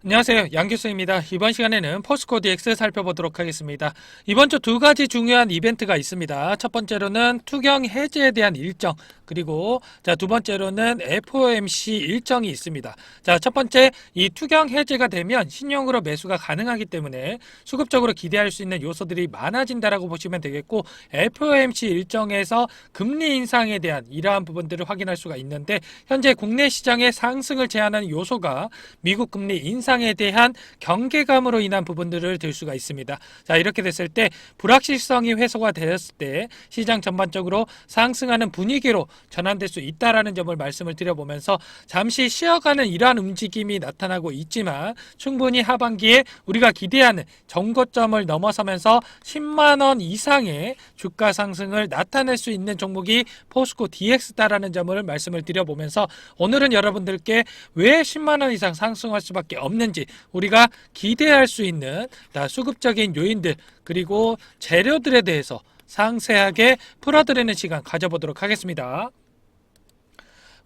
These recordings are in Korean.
안녕하세요, 양교수입니다. 이번 시간에는 포스코 DX 살펴보도록 하겠습니다. 이번 주 두 가지 중요한 이벤트가 있습니다. 첫 번째로는 투경 해지에 대한 일정, 그리고 두 번째로는 FOMC 일정이 있습니다. 첫 번째, 이 투경 해지가 되면 신용으로 매수가 가능하기 때문에 수급적으로 기대할 수 있는 요소들이 많아진다라고 보시면 되겠고, FOMC 일정에서 금리 인상에 대한 이러한 부분들을 확인할 수가 있는데, 현재 국내 시장의 상승을 제한하는 요소가 미국 금리 인상에 대한 경계감으로 인한 부분들을 들 수가 있습니다. 이렇게 됐을 때 불확실성이 해소가 되었을 때 시장 전반적으로 상승하는 분위기로 전환될 수 있다라는 점을 말씀을 드려보면서, 잠시 쉬어가는 이러한 움직임이 나타나고 있지만 충분히 하반기에 우리가 기대하는 정고점을 넘어서면서 10만원 이상의 주가 상승을 나타낼 수 있는 종목이 포스코 DX다라는 점을 말씀을 드려보면서, 오늘은 여러분들께 왜 10만원 이상 상승할 수밖에 없는지, 우리가 기대할 수 있는 수급적인 요인들, 그리고 재료들에 대해서 상세하게 풀어드리는 시간 가져보도록 하겠습니다.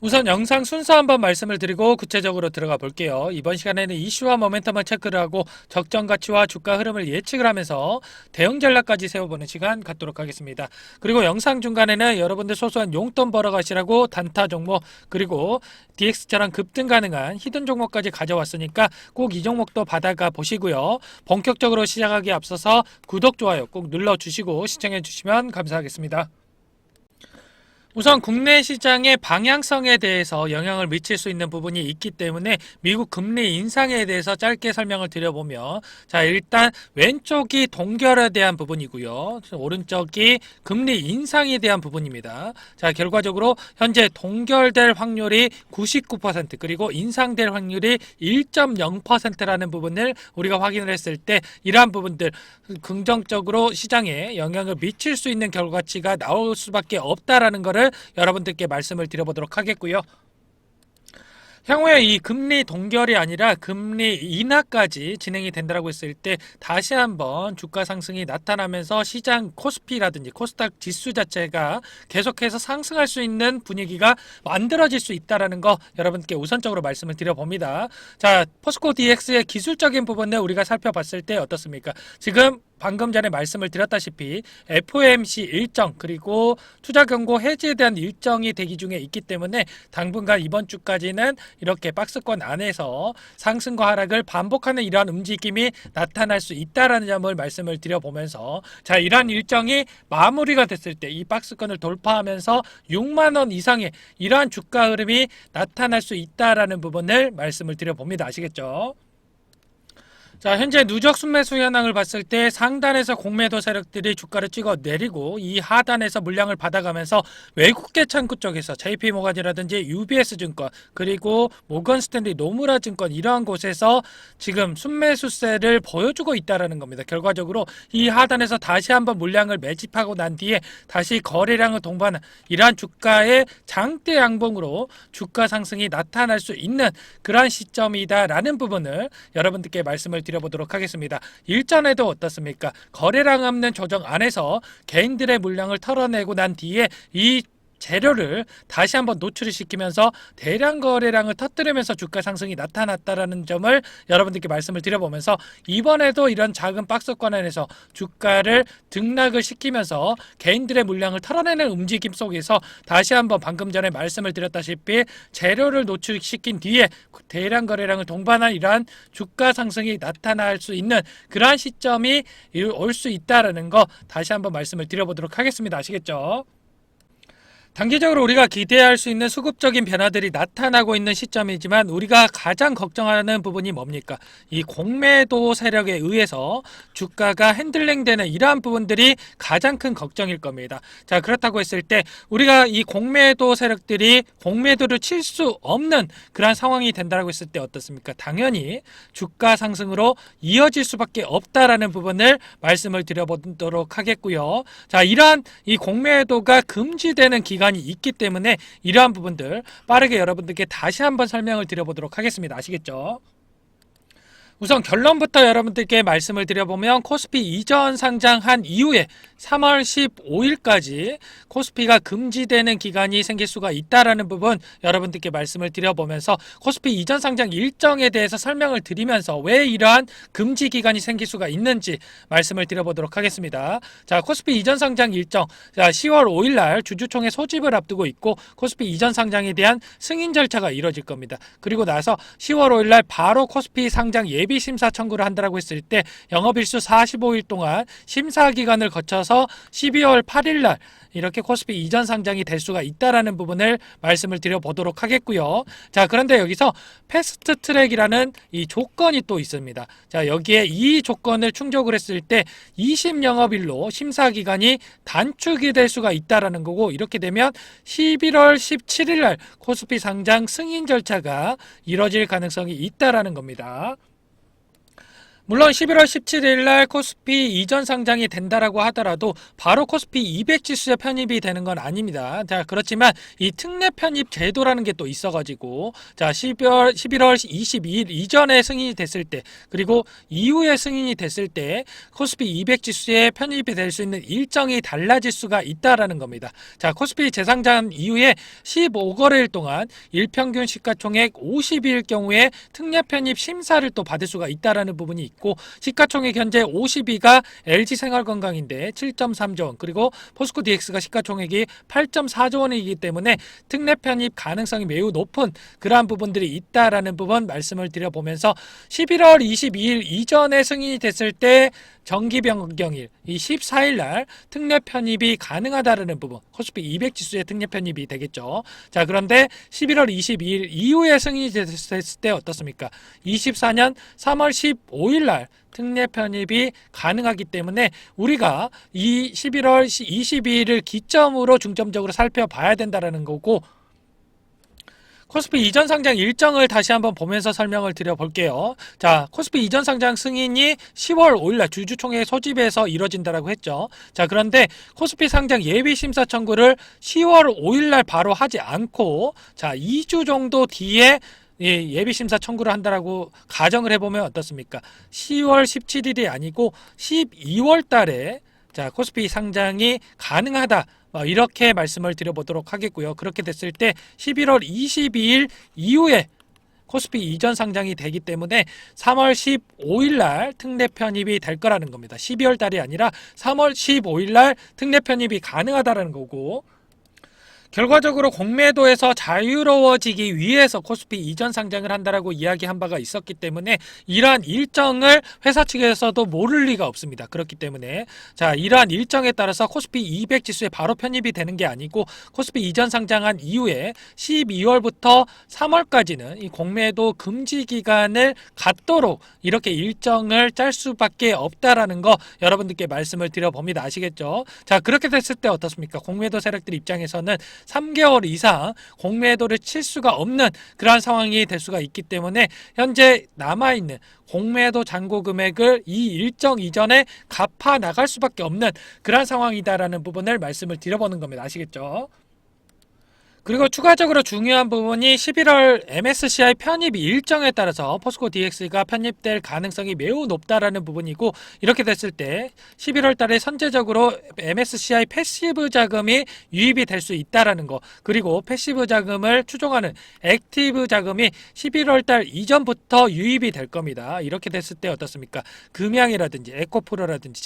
우선 영상 순서 한번 말씀을 드리고 구체적으로 들어가 볼게요. 이번 시간에는 이슈와 모멘텀을 체크를 하고 적정 가치와 주가 흐름을 예측을 하면서 대응 전략까지 세워보는 시간 갖도록 하겠습니다. 그리고 영상 중간에는 여러분들 소소한 용돈 벌어가시라고 단타 종목, 그리고 DX처럼 급등 가능한 히든 종목까지 가져왔으니까 꼭 이 종목도 받아가 보시고요. 본격적으로 시작하기에 앞서서 구독, 좋아요 꼭 눌러주시고 시청해 주시면 감사하겠습니다. 우선 국내 시장의 방향성에 대해서 영향을 미칠 수 있는 부분이 있기 때문에 미국 금리 인상에 대해서 짧게 설명을 드려보면, 일단 왼쪽이 동결에 대한 부분이고요, 오른쪽이 금리 인상에 대한 부분입니다. 결과적으로 현재 동결될 확률이 99%, 그리고 인상될 확률이 1.0%라는 부분을 우리가 확인을 했을 때, 이러한 부분들 긍정적으로 시장에 영향을 미칠 수 있는 결과치가 나올 수밖에 없다라는 것을 여러분들께 말씀을 드려보도록 하겠고요. 향후에 이 금리 동결이 아니라 금리 인하까지 진행이 된다고 했을 때 다시 한번 주가 상승이 나타나면서 시장 코스피라든지 코스닥 지수 자체가 계속해서 상승할 수 있는 분위기가 만들어질 수 있다는 거 여러분께 우선적으로 말씀을 드려봅니다. 포스코 DX의 기술적인 부분을 우리가 살펴봤을 때 어떻습니까? 지금 방금 전에 말씀을 드렸다시피 FOMC 일정, 그리고 투자 경고 해지에 대한 일정이 대기 중에 있기 때문에 당분간 이번 주까지는 이렇게 박스권 안에서 상승과 하락을 반복하는 이러한 움직임이 나타날 수 있다라는 점을 말씀을 드려보면서, 이러한 일정이 마무리가 됐을 때 이 박스권을 돌파하면서 6만원 이상의 이러한 주가 흐름이 나타날 수 있다라는 부분을 말씀을 드려봅니다. 아시겠죠? 현재 누적 순매수 현황을 봤을 때 상단에서 공매도 세력들이 주가를 찍어 내리고, 이 하단에서 물량을 받아가면서 외국계 창구 쪽에서 JP모간이라든지 UBS증권, 그리고 모건스탠리, 노무라증권, 이러한 곳에서 지금 순매수세를 보여주고 있다는 겁니다. 결과적으로 이 하단에서 다시 한번 물량을 매집하고 난 뒤에 다시 거래량을 동반한 이러한 주가의 장대 양봉으로 주가 상승이 나타날 수 있는 그러한 시점이다라는 부분을 여러분들께 말씀을 드려보도록 하겠습니다. 일전에도 어떻습니까? 거래량 없는 조정 안에서 개인들의 물량을 털어내고 난 뒤에 이 재료를 다시 한번 노출을 시키면서 대량 거래량을 터뜨리면서 주가 상승이 나타났다라는 점을 여러분들께 말씀을 드려보면서, 이번에도 이런 작은 박스권 안에서 주가를 등락을 시키면서 개인들의 물량을 털어내는 움직임 속에서 다시 한번 방금 전에 말씀을 드렸다시피 재료를 노출시킨 뒤에 대량 거래량을 동반한 이러한 주가 상승이 나타날 수 있는 그러한 시점이 올 수 있다라는 거 다시 한번 말씀을 드려보도록 하겠습니다. 아시겠죠? 단기적으로 우리가 기대할 수 있는 수급적인 변화들이 나타나고 있는 시점이지만, 우리가 가장 걱정하는 부분이 뭡니까? 이 공매도 세력에 의해서 주가가 핸들링되는 이러한 부분들이 가장 큰 걱정일 겁니다. 그렇다고 했을 때 우리가 이 공매도 세력들이 공매도를 칠 수 없는 그러한 상황이 된다고 했을 때 어떻습니까? 당연히 주가 상승으로 이어질 수밖에 없다라는 부분을 말씀을 드려보도록 하겠고요. 이러한 이 공매도가 금지되는 기간이 있기 때문에 이러한 부분들 빠르게 여러분들께 다시 한번 설명을 드려보도록 하겠습니다. 아시겠죠? 우선 결론부터 여러분들께 말씀을 드려보면 코스피 이전 상장한 이후에 3월 15일까지 코스피가 금지되는 기간이 생길 수가 있다라는 부분 여러분들께 말씀을 드려보면서 코스피 이전 상장 일정에 대해서 설명을 드리면서 왜 이러한 금지 기간이 생길 수가 있는지 말씀을 드려보도록 하겠습니다. 자, 코스피 이전 상장 일정, 자, 10월 5일날 주주총회 소집을 앞두고 있고 코스피 이전 상장에 대한 승인 절차가 이루어질 겁니다. 그리고 나서 10월 5일날 바로 코스피 상장 예비 심사 청구를 한다라고 했을 때 영업일수 45일 동안 심사 기간을 거쳐서 12월 8일날 이렇게 코스피 이전 상장이 될 수가 있다라는 부분을 말씀을 드려보도록 하겠고요. 자, 그런데 여기서 패스트 트랙이라는 이 조건이 또 있습니다. 자, 여기에 이 조건을 충족을 했을 때 20영업일로 심사 기간이 단축이 될 수가 있다라는 거고, 이렇게 되면 11월 17일날 코스피 상장 승인 절차가 이뤄질 가능성이 있다라는 겁니다. 물론 11월 17일 날 코스피 이전 상장이 된다라고 하더라도 바로 코스피 200 지수에 편입이 되는 건 아닙니다. 자, 그렇지만 이 특례 편입 제도라는 게 또 있어가지고, 자, 11월 22일 이전에 승인이 됐을 때, 그리고 이후에 승인이 됐을 때 코스피 200 지수에 편입이 될 수 있는 일정이 달라질 수가 있다라는 겁니다. 자, 코스피 재상장 이후에 15거래일 동안 일평균 시가총액 50일 경우에 특례 편입 심사를 또 받을 수가 있다라는 부분이 있고, 시가총액 현재 52가 LG생활건강인데 7.3조 원, 그리고 포스코 DX가 시가총액이 8.4조 원이기 때문에 특례 편입 가능성이 매우 높은 그러한 부분들이 있다라는 부분 말씀을 드려보면서 11월 22일 이전에 승인이 됐을 때 정기 변경일 이 14일 날 특례 편입이 가능하다라는 부분, 코스피 200 지수의 특례 편입이 되겠죠. 자, 그런데 11월 22일 이후에 승인이 됐을 때 어떻습니까? 24년 3월 15일 날 특례 편입이 가능하기 때문에 우리가 이 11월 22일을 기점으로 중점적으로 살펴봐야 된다라는 거고, 코스피 이전 상장 일정을 다시 한번 보면서 설명을 드려볼게요. 자, 코스피 이전 상장 승인이 10월 5일날 주주총회 소집에서 이뤄진다라고 했죠. 자, 그런데 코스피 상장 예비 심사 청구를 10월 5일날 바로 하지 않고, 자, 2주 정도 뒤에 예비심사 청구를 한다라고 가정을 해보면 어떻습니까? 10월 17일이 아니고 12월 달에 자, 코스피 상장이 가능하다, 이렇게 말씀을 드려보도록 하겠고요. 그렇게 됐을 때 11월 22일 이후에 코스피 이전 상장이 되기 때문에 3월 15일 날 특례 편입이 될 거라는 겁니다. 12월 달이 아니라 3월 15일 날 특례 편입이 가능하다라는 거고, 결과적으로 공매도에서 자유로워지기 위해서 코스피 이전 상장을 한다라고 이야기한 바가 있었기 때문에 이러한 일정을 회사 측에서도 모를 리가 없습니다. 그렇기 때문에 자, 이러한 일정에 따라서 코스피 200 지수에 바로 편입이 되는 게 아니고 코스피 이전 상장한 이후에 12월부터 3월까지는 이 공매도 금지 기간을 갖도록 이렇게 일정을 짤 수밖에 없다라는 거 여러분들께 말씀을 드려봅니다. 아시겠죠? 자, 그렇게 됐을 때 어떻습니까? 공매도 세력들 입장에서는 3개월 이상 공매도를 칠 수가 없는 그러한 상황이 될 수가 있기 때문에 현재 남아있는 공매도 잔고 금액을 이 일정 이전에 갚아 나갈 수밖에 없는 그러한 상황이다라는 부분을 말씀을 드려보는 겁니다. 아시겠죠? 그리고 추가적으로 중요한 부분이 11월 MSCI 편입 일정에 따라서 포스코 DX가 편입될 가능성이 매우 높다라는 부분이고, 이렇게 됐을 때 11월 달에 선제적으로 MSCI 패시브 자금이 유입이 될 수 있다라는 거, 그리고 패시브 자금을 추종하는 액티브 자금이 11월 달 이전부터 유입이 될 겁니다. 이렇게 됐을 때 어떻습니까? 금양이라든지 에코프로라든지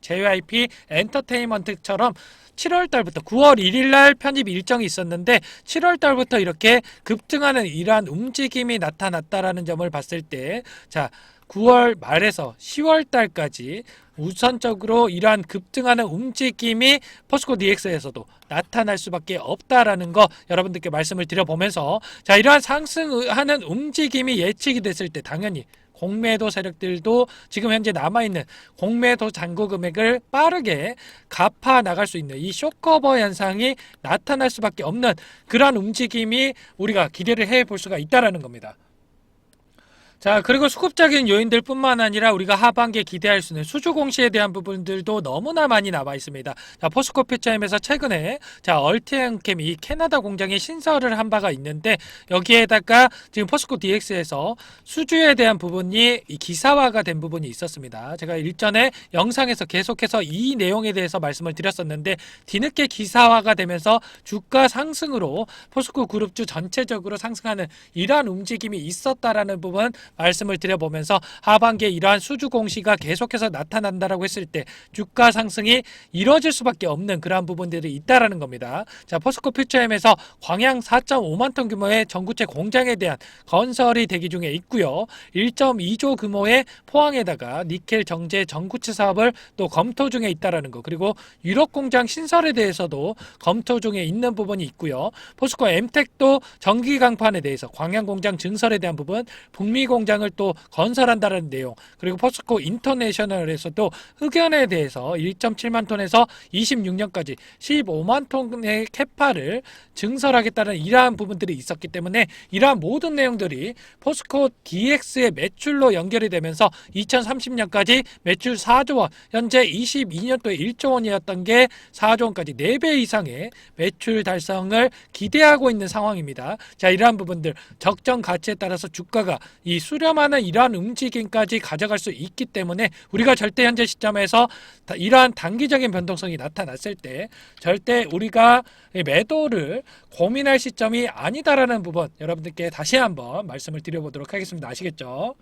JYP 엔터테인먼트처럼 7월 달부터 9월 1일 날 편입 일정이 있었는데 7월 달부터 이렇게 급등하는 이러한 움직임이 나타났다라는 점을 봤을 때, 자, 9월 말에서 10월 달까지 우선적으로 이러한 급등하는 움직임이 포스코 DX에서도 나타날 수밖에 없다라는 거 여러분들께 말씀을 드려보면서, 자, 이러한 상승하는 움직임이 예측이 됐을 때 당연히 공매도 세력들도 지금 현재 남아있는 공매도 잔고 금액을 빠르게 갚아 나갈 수 있는 이 쇼커버 현상이 나타날 수밖에 없는 그러한 움직임이 우리가 기대를 해볼 수가 있다는 겁니다. 자, 그리고 수급적인 요인들뿐만 아니라 우리가 하반기에 기대할 수 있는 수주 공시에 대한 부분들도 너무나 많이 남아 있습니다. 자, 포스코 퓨처엠에서 최근에 얼티엠캠 이 캐나다 공장에 신설을 한 바가 있는데 여기에다가 지금 포스코 DX에서 수주에 대한 부분이 이 기사화가 된 부분이 있었습니다. 제가 일전에 영상에서 계속해서 이 내용에 대해서 말씀을 드렸었는데 뒤늦게 기사화가 되면서 주가 상승으로 포스코 그룹주 전체적으로 상승하는 이러한 움직임이 있었다라는 부분 말씀을 드려보면서 하반기에 이러한 수주 공시가 계속해서 나타난다라고 했을 때 주가 상승이 이뤄질 수밖에 없는 그러한 부분들이 있다라는 겁니다. 자, 포스코 퓨처엠에서 광양 4.5만 톤 규모의 전구체 공장에 대한 건설이 대기 중에 있고요. 1.2조 규모의 포항에다가 니켈 정제 전구체 사업을 또 검토 중에 있다라는 거, 그리고 유럽 공장 신설에 대해서도 검토 중에 있는 부분이 있고요. 포스코 엠텍도 전기 강판에 대해서 광양 공장 증설에 대한 부분, 북미 공장을 또 건설한다는 내용, 그리고 포스코 인터내셔널에서도 흑연에 대해서 1.7만 톤에서 26년까지 15만 톤의 캐파를 증설하겠다는 이러한 부분들이 있었기 때문에 이러한 모든 내용들이 포스코 DX의 매출로 연결이 되면서 2030년까지 매출 4조 원, 현재 22년도에 1조 원이었던 게 4조 원까지 4배 이상의 매출 달성을 기대하고 있는 상황입니다. 자, 이러한 부분들 적정 가치에 따라서 주가가 이 수렴하는 이러한 움직임까지 가져갈 수 있기 때문에 우리가 절대 현재 시점에서 이러한 단기적인 변동성이 나타났을 때 절대 우리가 매도를 고민할 시점이 아니다라는 부분 여러분들께 다시 한번 말씀을 드려보도록 하겠습니다. 아시겠죠?